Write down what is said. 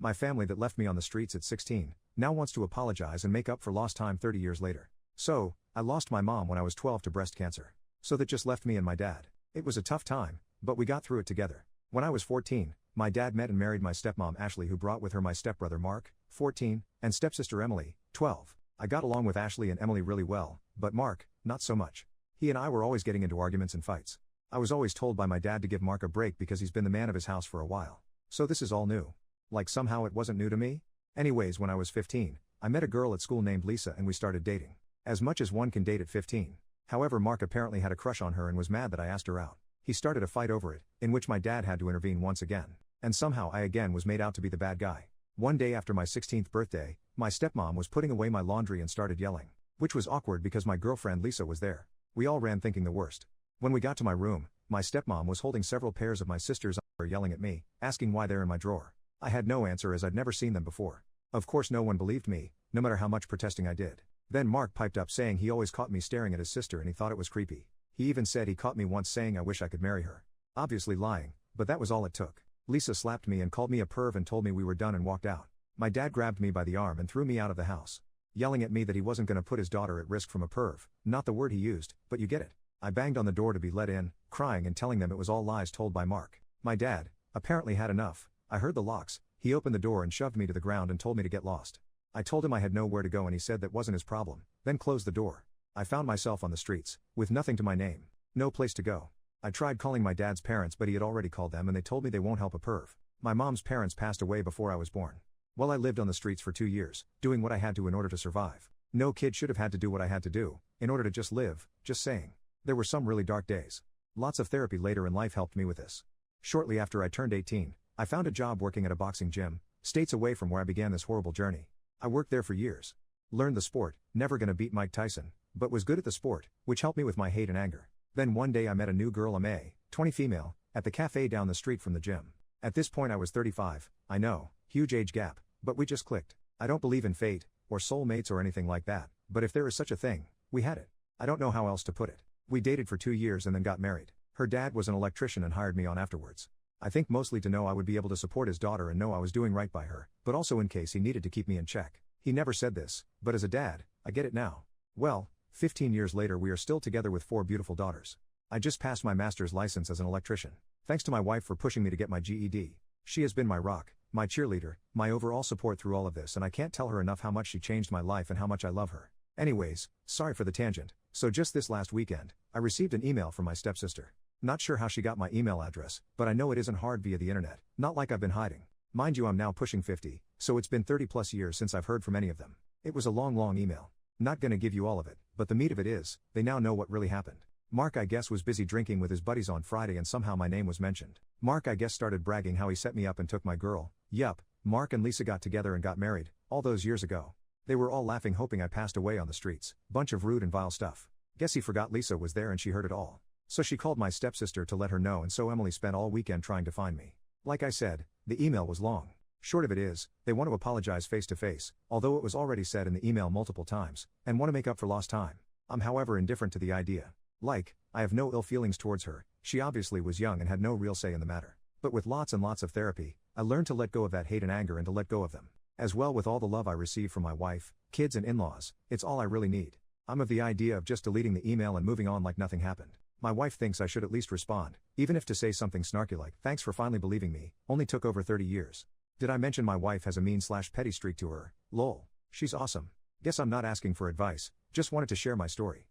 My family that left me on the streets at 16, now wants to apologize and make up for lost time 30 years later. So, I lost my mom when I was 12 to breast cancer. So that just left me and my dad. It was a tough time, but we got through it together. When I was 14, my dad met and married my stepmom Ashley, who brought with her my stepbrother Mark, 14, and stepsister Emily, 12. I got along with Ashley and Emily really well, but Mark, not so much. He and I were always getting into arguments and fights. I was always told by my dad to give Mark a break because he's been the man of his house for a while. So this is all new. Like somehow it wasn't new to me? Anyways, when I was 15, I met a girl at school named Lisa and we started dating. As much as one can date at 15. However, Mark apparently had a crush on her and was mad that I asked her out. He started a fight over it, in which my dad had to intervene once again. And somehow I again was made out to be the bad guy. One day after my 16th birthday, my stepmom was putting away my laundry and started yelling. Which was awkward because my girlfriend Lisa was there. We all ran thinking the worst. When we got to my room, my stepmom was holding several pairs of my sister's underwear yelling at me, asking why they're in my drawer. I had no answer as I'd never seen them before. Of course no one believed me, no matter how much protesting I did. Then Mark piped up saying he always caught me staring at his sister and he thought it was creepy. He even said he caught me once saying I wish I could marry her. Obviously lying, but that was all it took. Lisa slapped me and called me a perv and told me we were done and walked out. My dad grabbed me by the arm and threw me out of the house, yelling at me that he wasn't going to put his daughter at risk from a perv, not the word he used, but you get it. I banged on the door to be let in, crying and telling them it was all lies told by Mark. My dad, apparently had enough. I heard the locks. He opened the door and shoved me to the ground and told me to get lost. I told him I had nowhere to go and he said that wasn't his problem, then closed the door. I found myself on the streets, with nothing to my name. No place to go. I tried calling my dad's parents but he had already called them and they told me they won't help a perv. My mom's parents passed away before I was born. Well, I lived on the streets for 2 years, doing what I had to in order to survive. No kid should have had to do what I had to do, in order to just live, just saying. There were some really dark days. Lots of therapy later in life helped me with this. Shortly after I turned 18, I found a job working at a boxing gym, states away from where I began this horrible journey. I worked there for years. Learned the sport, never gonna beat Mike Tyson, but was good at the sport, which helped me with my hate and anger. Then one day I met a new girl, a 20 female, at the cafe down the street from the gym. At this point I was 35, I know, huge age gap, but we just clicked. I don't believe in fate, or soulmates or anything like that, but if there is such a thing, we had it. I don't know how else to put it. We dated for 2 years and then got married. Her dad was an electrician and hired me on afterwards. I think mostly to know I would be able to support his daughter and know I was doing right by her, but also in case he needed to keep me in check. He never said this, but as a dad, I get it now. Well, 15 years later we are still together with 4 beautiful daughters. I just passed my master's license as an electrician. Thanks to my wife for pushing me to get my GED. She has been my rock, my cheerleader, my overall support through all of this and I can't tell her enough how much she changed my life and how much I love her. Anyways, sorry for the tangent. So just this last weekend, I received an email from my stepsister. Not sure how she got my email address, but I know it isn't hard via the internet, not like I've been hiding. Mind you, I'm now pushing 50, so it's been 30 plus years since I've heard from any of them. It was a long email. Not gonna give you all of it, but the meat of it is, they now know what really happened. Mark I guess was busy drinking with his buddies on Friday and somehow my name was mentioned. Mark I guess started bragging how he set me up and took my girl. Yup, Mark and Lisa got together and got married, all those years ago. They were all laughing hoping I passed away on the streets, bunch of rude and vile stuff. Guess he forgot Lisa was there and she heard it all. So she called my stepsister to let her know and so Emily spent all weekend trying to find me. Like I said, the email was long. Short of it is, they want to apologize face to face, although it was already said in the email multiple times, and want to make up for lost time. I'm however indifferent to the idea. Like, I have no ill feelings towards her, she obviously was young and had no real say in the matter. But with lots and lots of therapy, I learned to let go of that hate and anger and to let go of them. As well with all the love I receive from my wife, kids and in-laws, it's all I really need. I'm of the idea of just deleting the email and moving on like nothing happened. My wife thinks I should at least respond, even if to say something snarky like, thanks for finally believing me, only took over 30 years. Did I mention my wife has a mean/petty streak to her? Lol. She's awesome. Guess I'm not asking for advice, just wanted to share my story.